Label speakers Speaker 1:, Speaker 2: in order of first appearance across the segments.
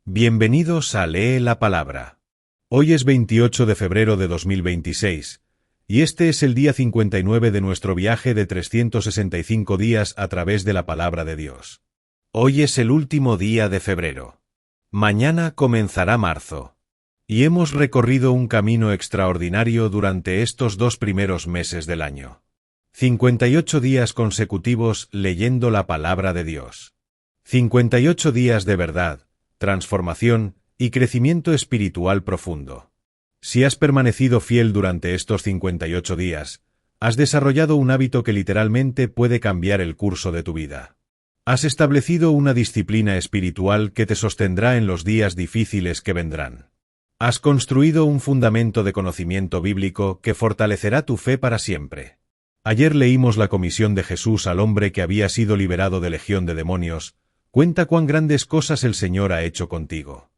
Speaker 1: Bienvenidos a Lee la Palabra. Hoy es 28 de febrero de 2026, y este es el día 59 de nuestro viaje de 365 días a través de la Palabra de Dios. Hoy es el último día de febrero. Mañana comenzará marzo. Y hemos recorrido un camino extraordinario durante estos 2 primeros meses del año. 58 días consecutivos leyendo la Palabra de Dios. 58 días de verdad, transformación y crecimiento espiritual profundo. Si has permanecido fiel durante estos 58 días, has desarrollado un hábito que literalmente puede cambiar el curso de tu vida. Has establecido una disciplina espiritual que te sostendrá en los días difíciles que vendrán. Has construido un fundamento de conocimiento bíblico que fortalecerá tu fe para siempre. Ayer leímos la comisión de Jesús al hombre que había sido liberado de legión de demonios. Cuenta cuán grandes cosas el Señor ha hecho contigo.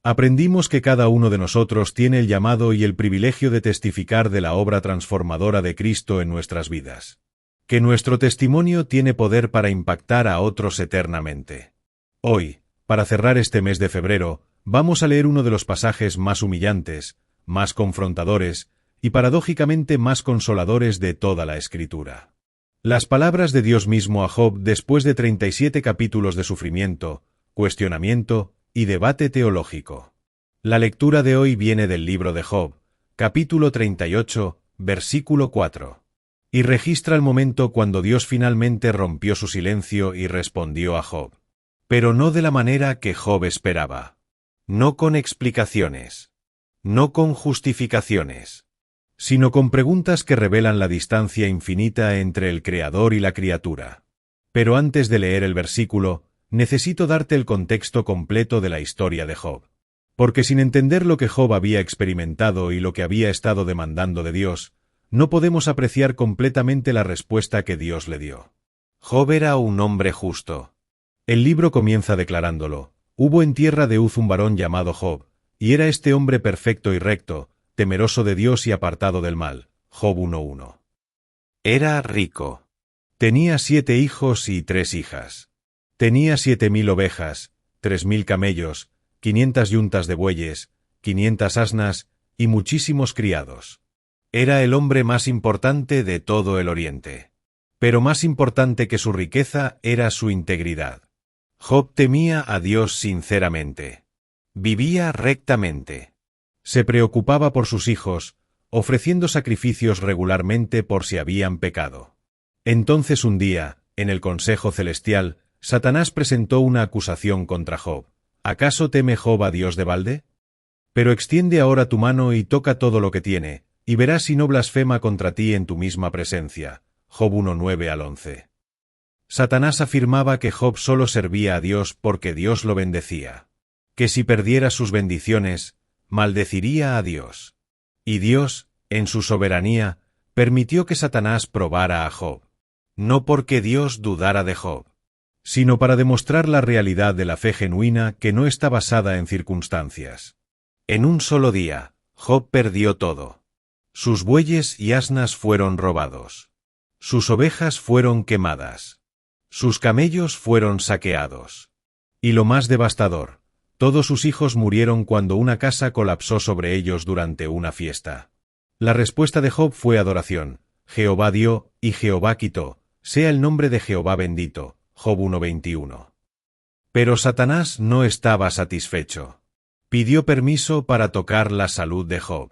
Speaker 1: Aprendimos que cada uno de nosotros tiene el llamado y el privilegio de testificar de la obra transformadora de Cristo en nuestras vidas. Que nuestro testimonio tiene poder para impactar a otros eternamente. Hoy, para cerrar este mes de febrero, vamos a leer uno de los pasajes más humillantes, más confrontadores y paradójicamente más consoladores de toda la Escritura. Las palabras de Dios mismo a Job después de 37 capítulos de sufrimiento, cuestionamiento y debate teológico. La lectura de hoy viene del libro de Job, capítulo 38, versículo 4. Y registra el momento cuando Dios finalmente rompió su silencio y respondió a Job. Pero no de la manera que Job esperaba. No con explicaciones. No con justificaciones. Sino con preguntas que revelan la distancia infinita entre el Creador y la criatura. Pero antes de leer el versículo, necesito darte el contexto completo de la historia de Job. Porque sin entender lo que Job había experimentado y lo que había estado demandando de Dios, no podemos apreciar completamente la respuesta que Dios le dio. Job era un hombre justo. El libro comienza declarándolo. Hubo en tierra de Uz un varón llamado Job, y era este hombre perfecto y recto, temeroso de Dios y apartado del mal. Job 1:1. Era rico. Tenía 7 hijos y 3 hijas. Tenía 7,000 ovejas, 3,000 camellos, 500 yuntas de bueyes, 500 asnas y muchísimos criados. Era el hombre más importante de todo el Oriente. Pero más importante que su riqueza era su integridad. Job temía a Dios sinceramente. Vivía rectamente. Se preocupaba por sus hijos, ofreciendo sacrificios regularmente por si habían pecado. Entonces un día, en el Consejo Celestial, Satanás presentó una acusación contra Job. ¿Acaso teme Job a Dios de balde? Pero extiende ahora tu mano y toca todo lo que tiene, y verás si no blasfema contra ti en tu misma presencia. Job 1:9-11. Satanás afirmaba que Job solo servía a Dios porque Dios lo bendecía. Que si perdiera sus bendiciones, maldeciría a Dios. Y Dios, en su soberanía, permitió que Satanás probara a Job. No porque Dios dudara de Job, sino para demostrar la realidad de la fe genuina que no está basada en circunstancias. En un solo día, Job perdió todo. Sus bueyes y asnas fueron robados. Sus ovejas fueron quemadas. Sus camellos fueron saqueados. Y lo más devastador, todos sus hijos murieron cuando una casa colapsó sobre ellos durante una fiesta. La respuesta de Job fue adoración. Jehová dio, y Jehová quitó. Sea el nombre de Jehová bendito. Job 1:21. Pero Satanás no estaba satisfecho. Pidió permiso para tocar la salud de Job.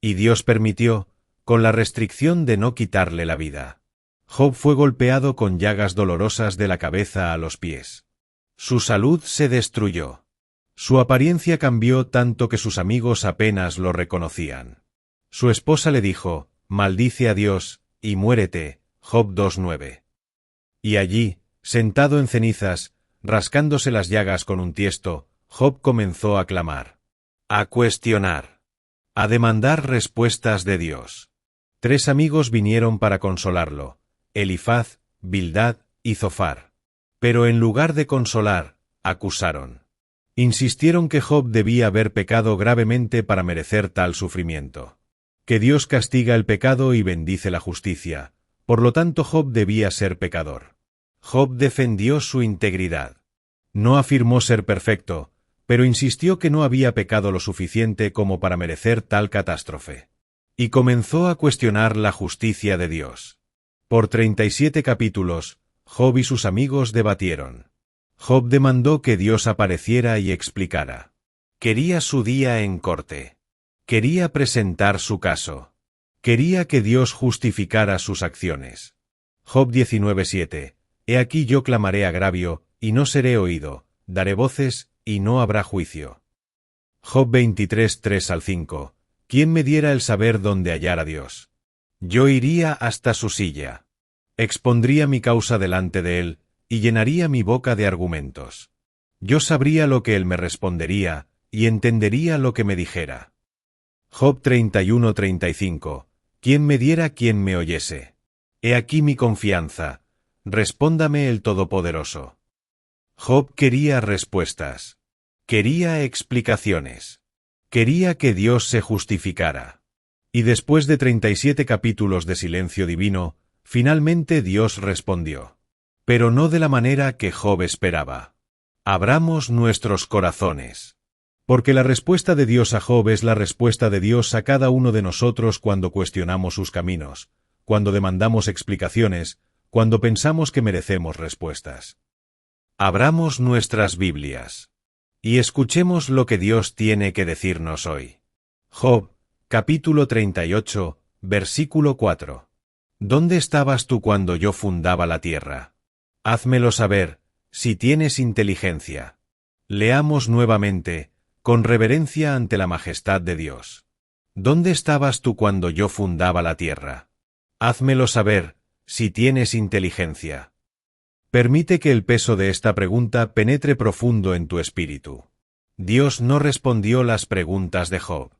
Speaker 1: Y Dios permitió, con la restricción de no quitarle la vida. Job fue golpeado con llagas dolorosas de la cabeza a los pies. Su salud se destruyó. Su apariencia cambió tanto que sus amigos apenas lo reconocían. Su esposa le dijo, maldice a Dios, y muérete. Job 2:9. Y allí, sentado en cenizas, rascándose las llagas con un tiesto, Job comenzó a clamar, a cuestionar, a demandar respuestas de Dios. 3 amigos vinieron para consolarlo, Elifaz, Bildad y Zofar. Pero en lugar de consolar, acusaron. Insistieron que Job debía haber pecado gravemente para merecer tal sufrimiento. Que Dios castiga el pecado y bendice la justicia, por lo tanto Job debía ser pecador. Job defendió su integridad. No afirmó ser perfecto, pero insistió que no había pecado lo suficiente como para merecer tal catástrofe. Y comenzó a cuestionar la justicia de Dios. Por 37 capítulos, Job y sus amigos debatieron. Job demandó que Dios apareciera y explicara. Quería su día en corte. Quería presentar su caso. Quería que Dios justificara sus acciones. Job 19:7. He aquí yo clamaré agravio, y no seré oído, daré voces, y no habrá juicio. Job 23:3-5. ¿Quién me diera el saber dónde hallar a Dios? Yo iría hasta su silla. Expondría mi causa delante de él, y llenaría mi boca de argumentos. Yo sabría lo que él me respondería, y entendería lo que me dijera. Job 31:35. ¿Quién me diera quien me oyese? He aquí mi confianza. Respóndame el Todopoderoso. Job quería respuestas. Quería explicaciones. Quería que Dios se justificara. Y después de 37 capítulos de silencio divino, finalmente Dios respondió. Pero no de la manera que Job esperaba. Abramos nuestros corazones. Porque la respuesta de Dios a Job es la respuesta de Dios a cada uno de nosotros cuando cuestionamos sus caminos, cuando demandamos explicaciones, cuando pensamos que merecemos respuestas. Abramos nuestras Biblias. Y escuchemos lo que Dios tiene que decirnos hoy. Job, capítulo 38, versículo 4. ¿Dónde estabas tú cuando yo fundaba la tierra? Házmelo saber, si tienes inteligencia. Leamos nuevamente, con reverencia ante la majestad de Dios. ¿Dónde estabas tú cuando yo fundaba la tierra? Házmelo saber, si tienes inteligencia. Permite que el peso de esta pregunta penetre profundo en tu espíritu. Dios no respondió las preguntas de Job.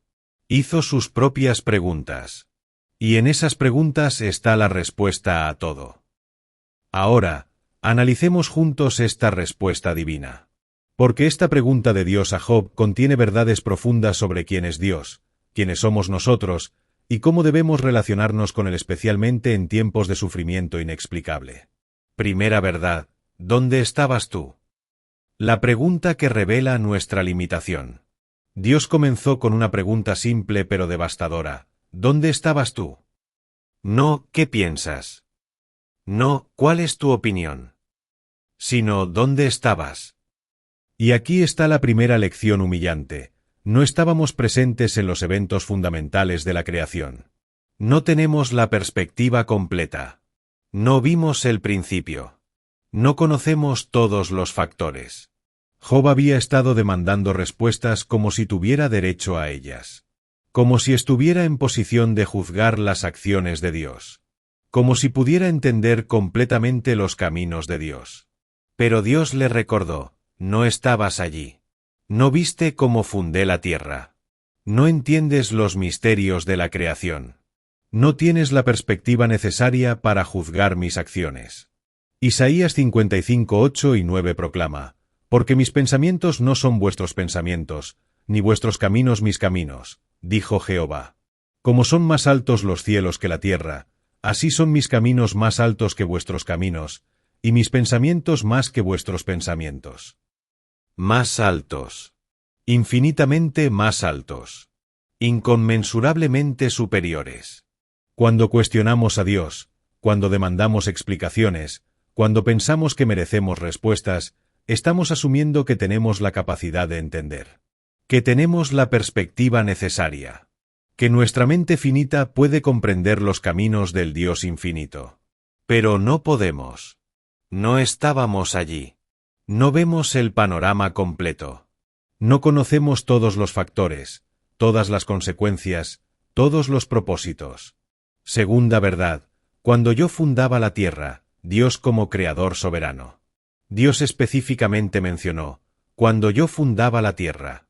Speaker 1: Hizo sus propias preguntas. Y en esas preguntas está la respuesta a todo. Ahora, analicemos juntos esta respuesta divina. Porque esta pregunta de Dios a Job contiene verdades profundas sobre quién es Dios, quiénes somos nosotros, y cómo debemos relacionarnos con Él especialmente en tiempos de sufrimiento inexplicable. Primera verdad, ¿dónde estabas tú? La pregunta que revela nuestra limitación. Dios comenzó con una pregunta simple pero devastadora. ¿Dónde estabas tú? No, ¿qué piensas? No, ¿cuál es tu opinión? Sino, ¿dónde estabas? Y aquí está la primera lección humillante. No estábamos presentes en los eventos fundamentales de la creación. No tenemos la perspectiva completa. No vimos el principio. No conocemos todos los factores. Job había estado demandando respuestas como si tuviera derecho a ellas. Como si estuviera en posición de juzgar las acciones de Dios. Como si pudiera entender completamente los caminos de Dios. Pero Dios le recordó, no estabas allí. No viste cómo fundé la tierra. No entiendes los misterios de la creación. No tienes la perspectiva necesaria para juzgar mis acciones. Isaías 55:8 y 9 proclama, porque mis pensamientos no son vuestros pensamientos, ni vuestros caminos mis caminos, dijo Jehová. Como son más altos los cielos que la tierra, así son mis caminos más altos que vuestros caminos, y mis pensamientos más que vuestros pensamientos. Más altos. Infinitamente más altos. Inconmensurablemente superiores. Cuando cuestionamos a Dios, cuando demandamos explicaciones, cuando pensamos que merecemos respuestas, estamos asumiendo que tenemos la capacidad de entender. Que tenemos la perspectiva necesaria. Que nuestra mente finita puede comprender los caminos del Dios infinito. Pero no podemos. No estábamos allí. No vemos el panorama completo. No conocemos todos los factores, todas las consecuencias, todos los propósitos. Segunda verdad, cuando yo fundaba la tierra, Dios como creador soberano. Dios específicamente mencionó, cuando yo fundaba la tierra.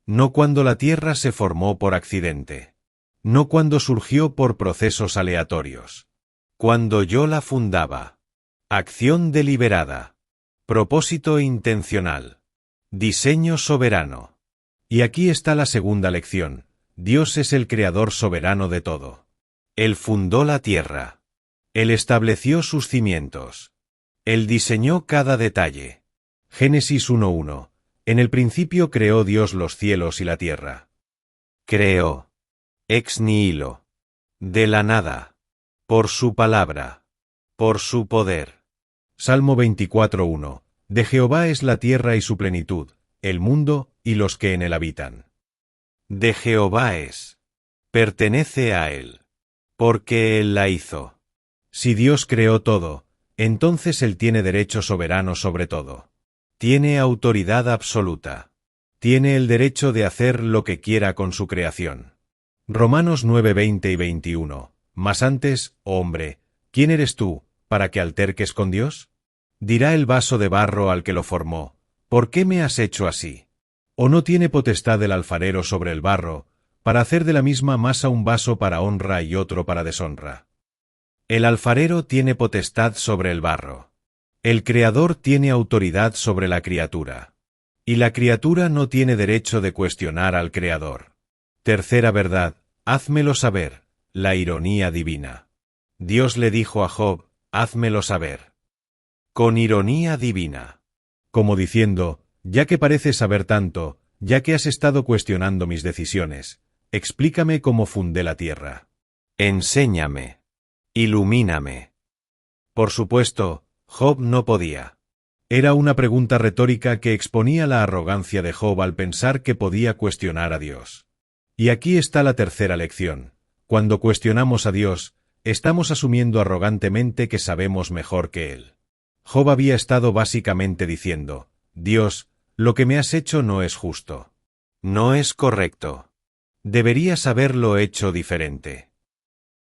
Speaker 1: No cuando la tierra se formó por accidente. No cuando surgió por procesos aleatorios. Cuando yo la fundaba. Acción deliberada. Propósito intencional. Diseño soberano. Y aquí está la segunda lección. Dios es el creador soberano de todo. Él fundó la tierra. Él estableció sus cimientos. Él diseñó cada detalle. Génesis 1:1. En el principio creó Dios los cielos y la tierra. Creó. Ex nihilo. De la nada. Por su palabra. Por su poder. Salmo 24:1. De Jehová es la tierra y su plenitud, el mundo y los que en él habitan. De Jehová es. Pertenece a él. Porque él la hizo. Si Dios creó todo, entonces él tiene derecho soberano sobre todo. Tiene autoridad absoluta. Tiene el derecho de hacer lo que quiera con su creación. Romanos 9:20 y 21. Mas antes, oh hombre, ¿quién eres tú, para que alterques con Dios? Dirá el vaso de barro al que lo formó, ¿por qué me has hecho así? ¿O no tiene potestad el alfarero sobre el barro, para hacer de la misma masa un vaso para honra y otro para deshonra? El alfarero tiene potestad sobre el barro. El Creador tiene autoridad sobre la criatura. Y la criatura no tiene derecho de cuestionar al Creador. Tercera verdad, házmelo saber, la ironía divina. Dios le dijo a Job, házmelo saber. Con ironía divina. Como diciendo, ya que pareces saber tanto, ya que has estado cuestionando mis decisiones, explícame cómo fundé la tierra. Enséñame. Ilumíname. Por supuesto, Job no podía. Era una pregunta retórica que exponía la arrogancia de Job al pensar que podía cuestionar a Dios. Y aquí está la tercera lección. Cuando cuestionamos a Dios, estamos asumiendo arrogantemente que sabemos mejor que Él. Job había estado básicamente diciendo, Dios, lo que me has hecho no es justo. No es correcto. Deberías haberlo hecho diferente.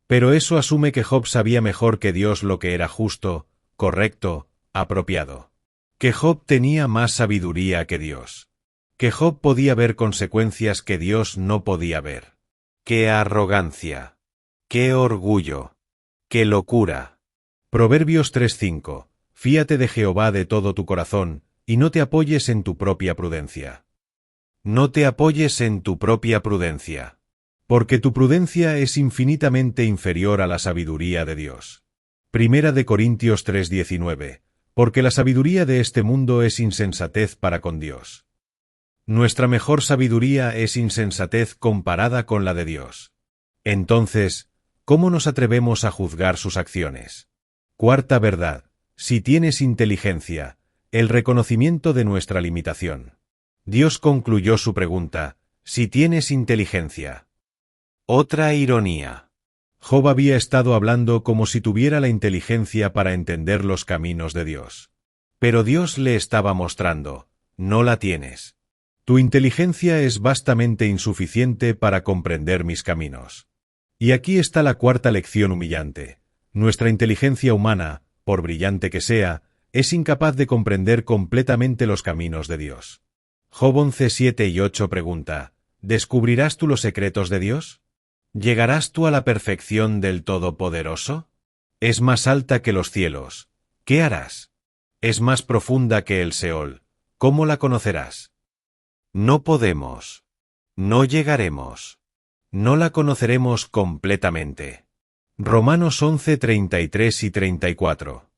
Speaker 1: Pero eso asume que Job sabía mejor que Dios lo que era justo, correcto, apropiado. Que Job tenía más sabiduría que Dios. Que Job podía ver consecuencias que Dios no podía ver. ¡Qué arrogancia! ¡Qué orgullo! ¡Qué locura! Proverbios 3:5. Fíate de Jehová de todo tu corazón, y no te apoyes en tu propia prudencia. No te apoyes en tu propia prudencia. Porque tu prudencia es infinitamente inferior a la sabiduría de Dios. Primera de Corintios 3:19. Porque la sabiduría de este mundo es insensatez para con Dios. Nuestra mejor sabiduría es insensatez comparada con la de Dios. Entonces, ¿cómo nos atrevemos a juzgar sus acciones? Cuarta verdad, si tienes inteligencia, el reconocimiento de nuestra limitación. Dios concluyó su pregunta, si tienes inteligencia. Otra ironía. Job había estado hablando como si tuviera la inteligencia para entender los caminos de Dios. Pero Dios le estaba mostrando, no la tienes. Tu inteligencia es vastamente insuficiente para comprender mis caminos. Y aquí está la cuarta lección humillante. Nuestra inteligencia humana, por brillante que sea, es incapaz de comprender completamente los caminos de Dios. Job 11:7 y 8 pregunta, ¿descubrirás tú los secretos de Dios? ¿Llegarás tú a la perfección del Todopoderoso? Es más alta que los cielos. ¿Qué harás? Es más profunda que el Seol. ¿Cómo la conocerás? No podemos. No llegaremos. No la conoceremos completamente. Romanos 11:33 y 34.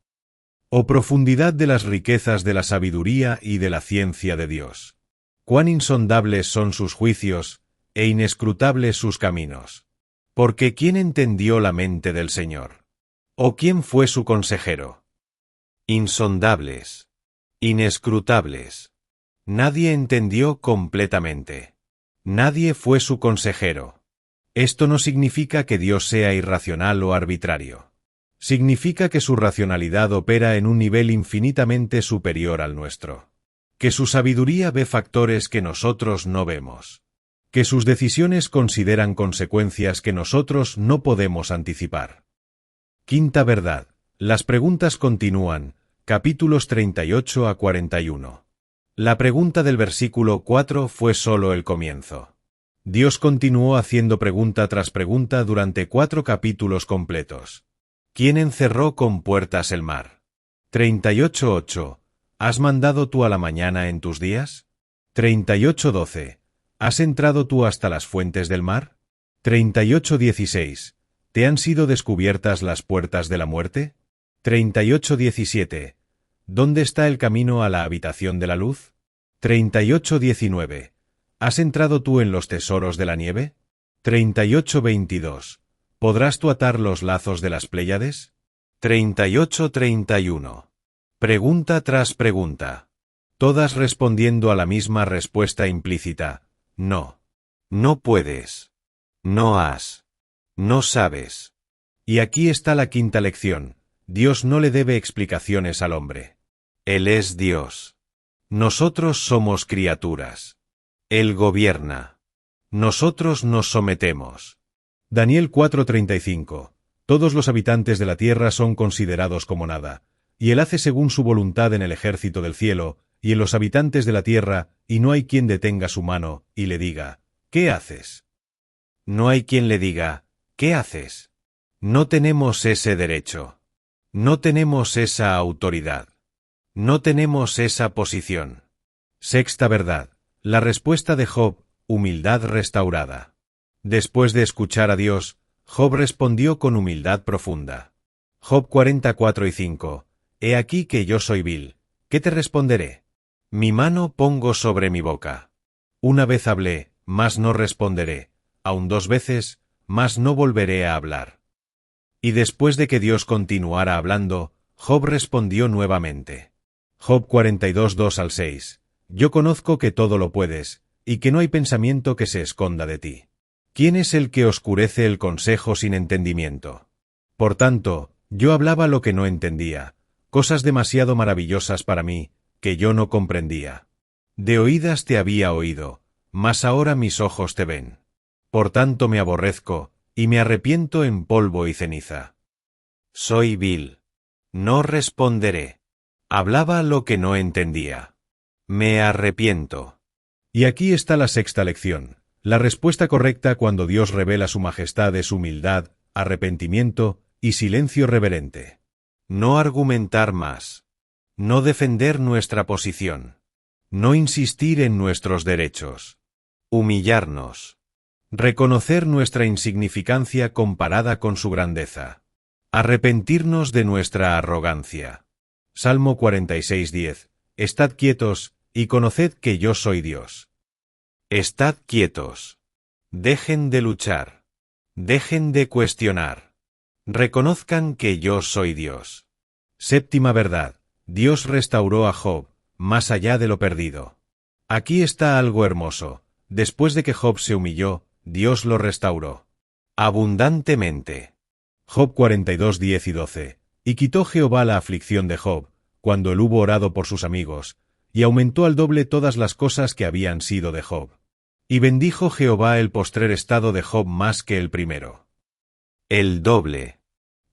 Speaker 1: Oh profundidad de las riquezas de la sabiduría y de la ciencia de Dios. Cuán insondables son sus juicios, e inescrutables sus caminos. Porque ¿quién entendió la mente del Señor? ¿O quién fue su consejero? Insondables. Inescrutables. Nadie entendió completamente. Nadie fue su consejero. Esto no significa que Dios sea irracional o arbitrario. Significa que su racionalidad opera en un nivel infinitamente superior al nuestro. Que su sabiduría ve factores que nosotros no vemos. Que sus decisiones consideran consecuencias que nosotros no podemos anticipar. Quinta verdad. Las preguntas continúan, capítulos 38 a 41. La pregunta del versículo 4 fue solo el comienzo. Dios continuó haciendo pregunta tras pregunta durante 4 capítulos completos. ¿Quién encerró con puertas el mar? 38:8. ¿Has mandado tú a la mañana en tus días? 38:12. ¿Has entrado tú hasta las fuentes del mar? 38:16. ¿Te han sido descubiertas las puertas de la muerte? 38:17. ¿Dónde está el camino a la habitación de la luz? 38:19. ¿Has entrado tú en los tesoros de la nieve? 38:22. ¿Podrás tú atar los lazos de las Pléyades? 38:31. Pregunta tras pregunta. Todas respondiendo a la misma respuesta implícita: no. No puedes. No has. No sabes. Y aquí está la quinta lección: Dios no le debe explicaciones al hombre. Él es Dios. Nosotros somos criaturas. Él gobierna. Nosotros nos sometemos. Daniel 4:35. Todos los habitantes de la tierra son considerados como nada, y Él hace según su voluntad en el ejército del cielo, y en los habitantes de la tierra, y no hay quien detenga su mano, y le diga: ¿qué haces? No hay quien le diga: ¿qué haces? No tenemos ese derecho. No tenemos esa autoridad. No tenemos esa posición. Sexta verdad. La respuesta de Job: humildad restaurada. Después de escuchar a Dios, Job respondió con humildad profunda. Job 44:5. He aquí que yo soy vil. ¿Qué te responderé? Mi mano pongo sobre mi boca. Una vez hablé, mas no responderé. Aun 2 veces, mas no volveré a hablar. Y después de que Dios continuara hablando, Job respondió nuevamente. Job 42:2-6. Yo conozco que todo lo puedes, y que no hay pensamiento que se esconda de ti. ¿Quién es el que oscurece el consejo sin entendimiento? Por tanto, yo hablaba lo que no entendía, cosas demasiado maravillosas para mí, que yo no comprendía. De oídas te había oído, mas ahora mis ojos te ven. Por tanto me aborrezco, y me arrepiento en polvo y ceniza. Soy vil. No responderé. Hablaba lo que no entendía. Me arrepiento. Y aquí está la sexta lección. La respuesta correcta cuando Dios revela su majestad es humildad, arrepentimiento y silencio reverente. No argumentar más. No defender nuestra posición. No insistir en nuestros derechos. Humillarnos. Reconocer nuestra insignificancia comparada con su grandeza. Arrepentirnos de nuestra arrogancia. Salmo 46:10. Estad quietos, y conoced que yo soy Dios. Estad quietos. Dejen de luchar. Dejen de cuestionar. Reconozcan que yo soy Dios. Séptima verdad. Dios restauró a Job, más allá de lo perdido. Aquí está algo hermoso. Después de que Job se humilló, Dios lo restauró. Abundantemente. Job 42:10-12. Y quitó Jehová la aflicción de Job, cuando él hubo orado por sus amigos, y aumentó al doble todas las cosas que habían sido de Job. Y bendijo Jehová el postrer estado de Job más que el primero. El doble.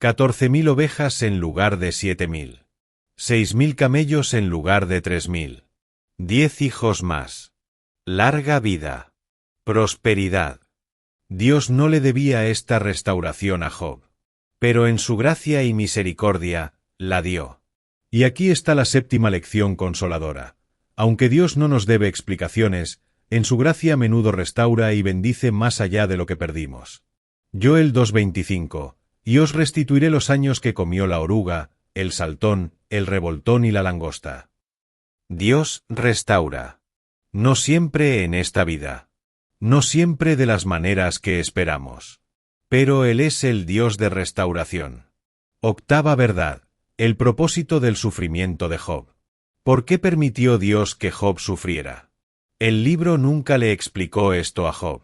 Speaker 1: 14.000 ovejas en lugar de 7.000. 6.000 camellos en lugar de 3.000. 10 hijos más. Larga vida. Prosperidad. Dios no le debía esta restauración a Job, pero en su gracia y misericordia, la dio. Y aquí está la séptima lección consoladora. Aunque Dios no nos debe explicaciones, en su gracia a menudo restaura y bendice más allá de lo que perdimos. Joel 2:25. Y os restituiré los años que comió la oruga, el saltón, el revoltón y la langosta. Dios restaura. No siempre en esta vida. No siempre de las maneras que esperamos. Pero Él es el Dios de restauración. Octava verdad. El propósito del sufrimiento de Job. ¿Por qué permitió Dios que Job sufriera? El libro nunca le explicó esto a Job.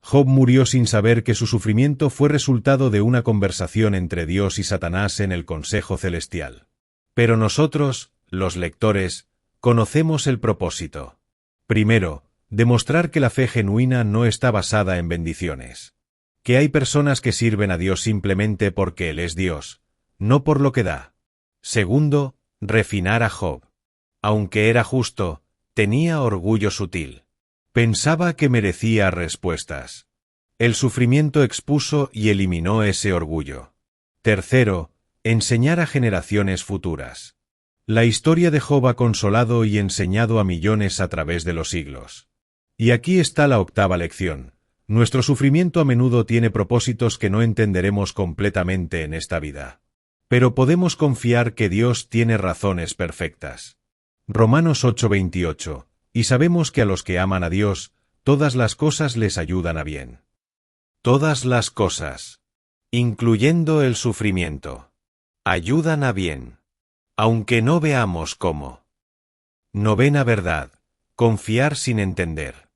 Speaker 1: Job murió sin saber que su sufrimiento fue resultado de una conversación entre Dios y Satanás en el Consejo Celestial. Pero nosotros, los lectores, conocemos el propósito. Primero, demostrar que la fe genuina no está basada en bendiciones. Que hay personas que sirven a Dios simplemente porque Él es Dios, no por lo que da. Segundo, refinar a Job. Aunque era justo, tenía orgullo sutil. Pensaba que merecía respuestas. El sufrimiento expuso y eliminó ese orgullo. Tercero, enseñar a generaciones futuras. La historia de Job ha consolado y enseñado a millones a través de los siglos. Y aquí está la octava lección. Nuestro sufrimiento a menudo tiene propósitos que no entenderemos completamente en esta vida. Pero podemos confiar que Dios tiene razones perfectas. Romanos 8:28. y sabemos que a los que aman a Dios, todas las cosas les ayudan a bien. Todas las cosas, incluyendo el sufrimiento, ayudan a bien, aunque no veamos cómo. Novena verdad: confiar sin entender.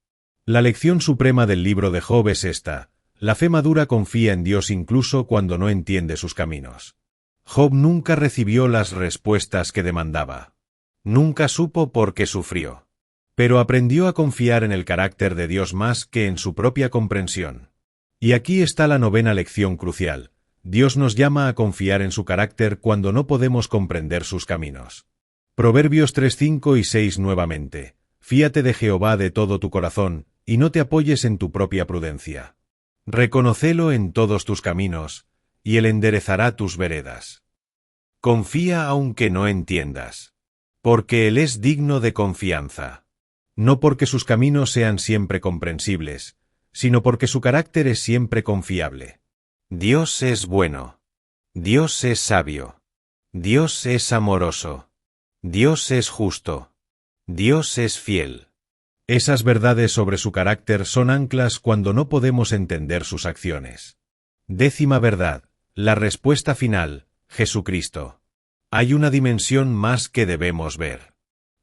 Speaker 1: La lección suprema del libro de Job es esta: la fe madura confía en Dios incluso cuando no entiende sus caminos. Job nunca recibió las respuestas que demandaba. Nunca supo por qué sufrió. Pero aprendió a confiar en el carácter de Dios más que en su propia comprensión. Y aquí está la novena lección crucial: Dios nos llama a confiar en su carácter cuando no podemos comprender sus caminos. Proverbios 3:5 y 6 nuevamente: fíate de Jehová de todo tu corazón, y no te apoyes en tu propia prudencia. Reconócelo en todos tus caminos, y él enderezará tus veredas. Confía aunque no entiendas, porque él es digno de confianza. No porque sus caminos sean siempre comprensibles, sino porque su carácter es siempre confiable. Dios es bueno. Dios es sabio. Dios es amoroso. Dios es justo. Dios es fiel. Esas verdades sobre su carácter son anclas cuando no podemos entender sus acciones. Décima verdad: la respuesta final, Jesucristo. Hay una dimensión más que debemos ver.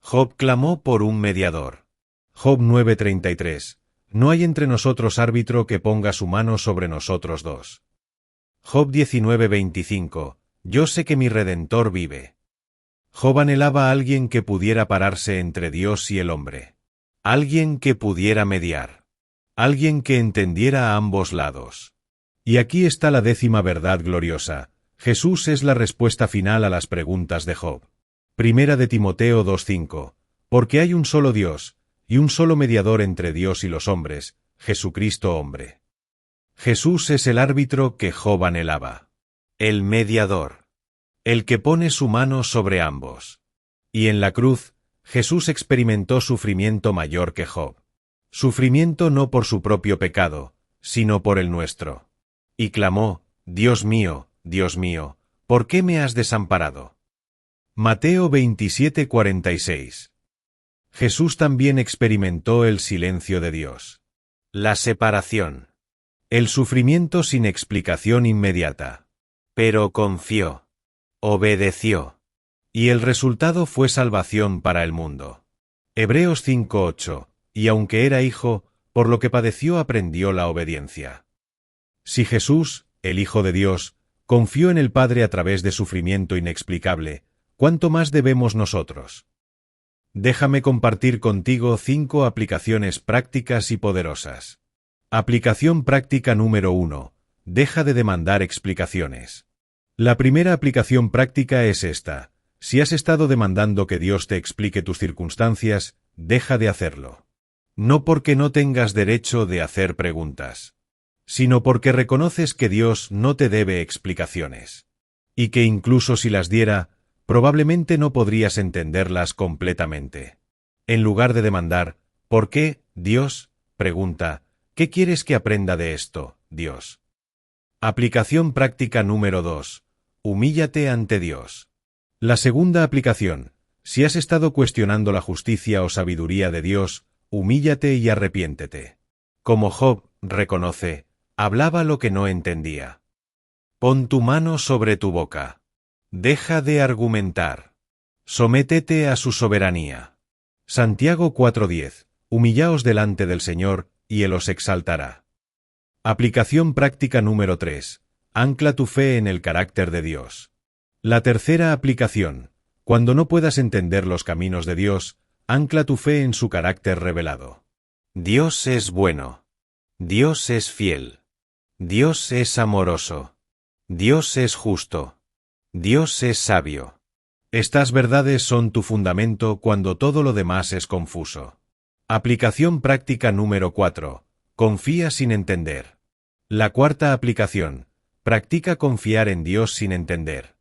Speaker 1: Job clamó por un mediador. Job 9:33: no hay entre nosotros árbitro que ponga su mano sobre nosotros dos. Job 19:25: yo sé que mi Redentor vive. Job anhelaba a alguien que pudiera pararse entre Dios y el hombre. Alguien que pudiera mediar. Alguien que entendiera a ambos lados. Y aquí está la décima verdad gloriosa: Jesús es la respuesta final a las preguntas de Job. Primera de Timoteo 2:5: porque hay un solo Dios, y un solo mediador entre Dios y los hombres, Jesucristo hombre. Jesús es el árbitro que Job anhelaba. El mediador. El que pone su mano sobre ambos. Y en la cruz, Jesús experimentó sufrimiento mayor que Job. Sufrimiento no por su propio pecado, sino por el nuestro. Y clamó: Dios mío, ¿por qué me has desamparado? Mateo 27:46. Jesús también experimentó el silencio de Dios. La separación. El sufrimiento sin explicación inmediata. Pero confió. Obedeció. Y el resultado fue salvación para el mundo. Hebreos 5:8. Y aunque era hijo, por lo que padeció aprendió la obediencia. Si Jesús, el Hijo de Dios, confió en el Padre a través de sufrimiento inexplicable, ¿cuánto más debemos nosotros? Déjame compartir contigo 5 aplicaciones prácticas y poderosas. Aplicación práctica número 1. Deja de demandar explicaciones. La primera aplicación práctica es esta: si has estado demandando que Dios te explique tus circunstancias, deja de hacerlo. No porque no tengas derecho de hacer preguntas, sino porque reconoces que Dios no te debe explicaciones. Y que incluso si las diera, probablemente no podrías entenderlas completamente. En lugar de demandar, ¿por qué, Dios?, pregunta: ¿qué quieres que aprenda de esto, Dios? Aplicación práctica número 2. Humíllate ante Dios. La segunda aplicación: si has estado cuestionando la justicia o sabiduría de Dios, humíllate y arrepiéntete. Como Job, reconoce: hablaba lo que no entendía. Pon tu mano sobre tu boca. Deja de argumentar. Sométete a su soberanía. Santiago 4:10. Humillaos delante del Señor, y Él os exaltará. Aplicación práctica número 3. Ancla tu fe en el carácter de Dios. La tercera aplicación: cuando no puedas entender los caminos de Dios, ancla tu fe en su carácter revelado. Dios es bueno. Dios es fiel. Dios es amoroso. Dios es justo. Dios es sabio. Estas verdades son tu fundamento cuando todo lo demás es confuso. Aplicación práctica número 4. Confía sin entender. La cuarta aplicación: practica confiar en Dios sin entender.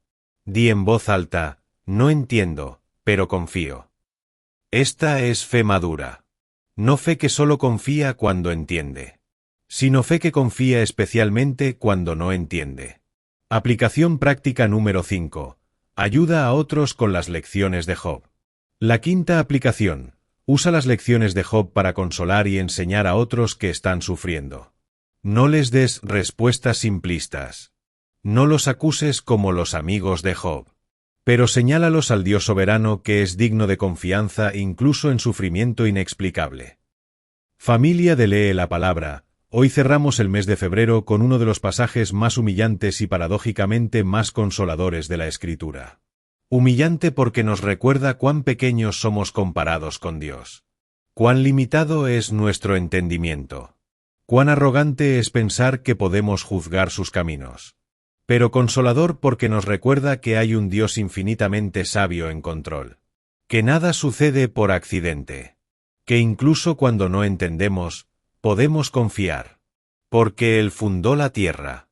Speaker 1: Di en voz alta: no entiendo, pero confío. Esta es fe madura. No fe que solo confía cuando entiende, sino fe que confía especialmente cuando no entiende. Aplicación práctica número 5. Ayuda a otros con las lecciones de Job. La quinta aplicación: Usa las lecciones de Job para consolar y enseñar a otros que están sufriendo. No les des respuestas simplistas. No los acuses como los amigos de Job. Pero señálalos al Dios soberano que es digno de confianza incluso en sufrimiento inexplicable. Familia de Lee la Palabra, hoy cerramos el mes de febrero con uno de los pasajes más humillantes y paradójicamente más consoladores de la Escritura. Humillante porque nos recuerda cuán pequeños somos comparados con Dios. Cuán limitado es nuestro entendimiento. Cuán arrogante es pensar que podemos juzgar sus caminos. Pero consolador porque nos recuerda que hay un Dios infinitamente sabio en control. Que nada sucede por accidente. Que incluso cuando no entendemos, podemos confiar. Porque Él fundó la tierra.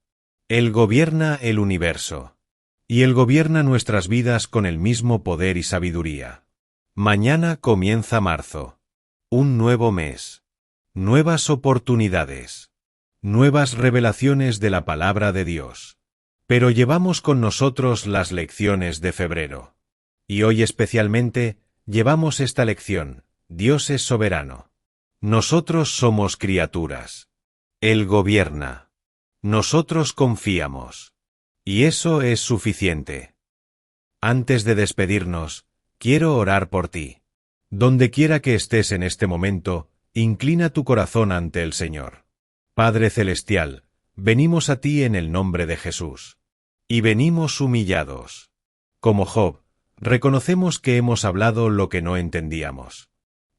Speaker 1: Él gobierna el universo. Y Él gobierna nuestras vidas con el mismo poder y sabiduría. Mañana comienza marzo. Un nuevo mes. Nuevas oportunidades. Nuevas revelaciones de la palabra de Dios. Pero llevamos con nosotros las lecciones de febrero. Y hoy especialmente, llevamos esta lección: Dios es soberano. Nosotros somos criaturas. Él gobierna. Nosotros confiamos. Y eso es suficiente. Antes de despedirnos, quiero orar por ti. Donde quiera que estés en este momento, inclina tu corazón ante el Señor. Padre Celestial, venimos a ti en el nombre de Jesús. Y venimos humillados. Como Job, reconocemos que hemos hablado lo que no entendíamos.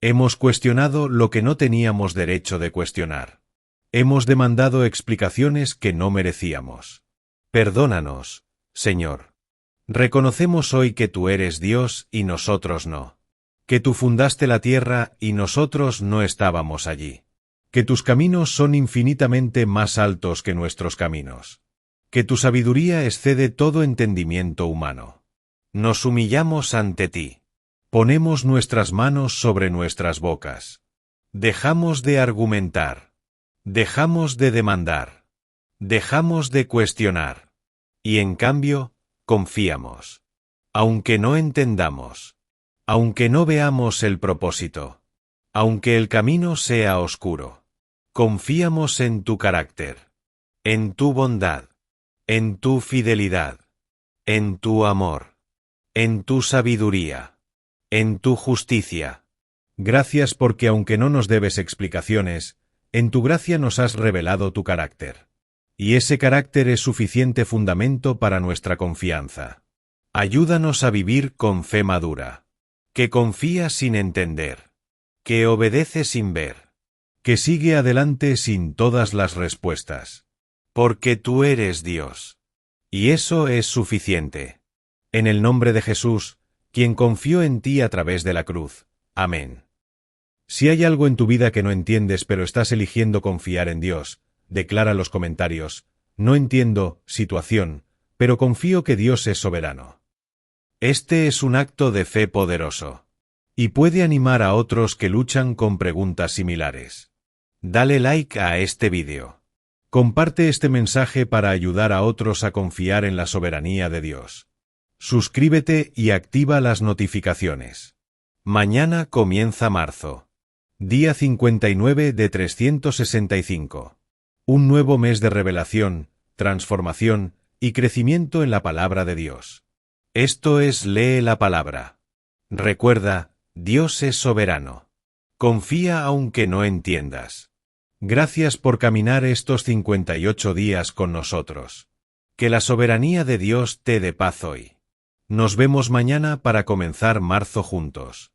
Speaker 1: Hemos cuestionado lo que no teníamos derecho de cuestionar. Hemos demandado explicaciones que no merecíamos. Perdónanos, Señor. Reconocemos hoy que tú eres Dios y nosotros no. Que tú fundaste la tierra y nosotros no estábamos allí. Que tus caminos son infinitamente más altos que nuestros caminos. Que tu sabiduría excede todo entendimiento humano. Nos humillamos ante ti. Ponemos nuestras manos sobre nuestras bocas. Dejamos de argumentar. Dejamos de demandar. Dejamos de cuestionar. Y en cambio, confiamos. Aunque no entendamos. Aunque no veamos el propósito. Aunque el camino sea oscuro. Confiamos en tu carácter. En tu bondad. En tu fidelidad. En tu amor. En tu sabiduría. En tu justicia. Gracias porque aunque no nos debes explicaciones, en tu gracia nos has revelado tu carácter. Y ese carácter es suficiente fundamento para nuestra confianza. Ayúdanos a vivir con fe madura. Que confía sin entender. Que obedece sin ver. Que sigue adelante sin todas las respuestas. Porque tú eres Dios. Y eso es suficiente. En el nombre de Jesús, quien confió en ti a través de la cruz. Amén. Si hay algo en tu vida que no entiendes pero estás eligiendo confiar en Dios, declara en los comentarios: no entiendo, situación, pero confío que Dios es soberano. Este es un acto de fe poderoso. Y puede animar a otros que luchan con preguntas similares. Dale like a este vídeo. Comparte este mensaje para ayudar a otros a confiar en la soberanía de Dios. Suscríbete y activa las notificaciones. Mañana comienza marzo. Día 59 de 365. Un nuevo mes de revelación, transformación y crecimiento en la palabra de Dios. Esto es Lee la Palabra. Recuerda, Dios es soberano. Confía aunque no entiendas. Gracias por caminar estos 58 días con nosotros. Que la soberanía de Dios te dé paz hoy. Nos vemos mañana para comenzar marzo juntos.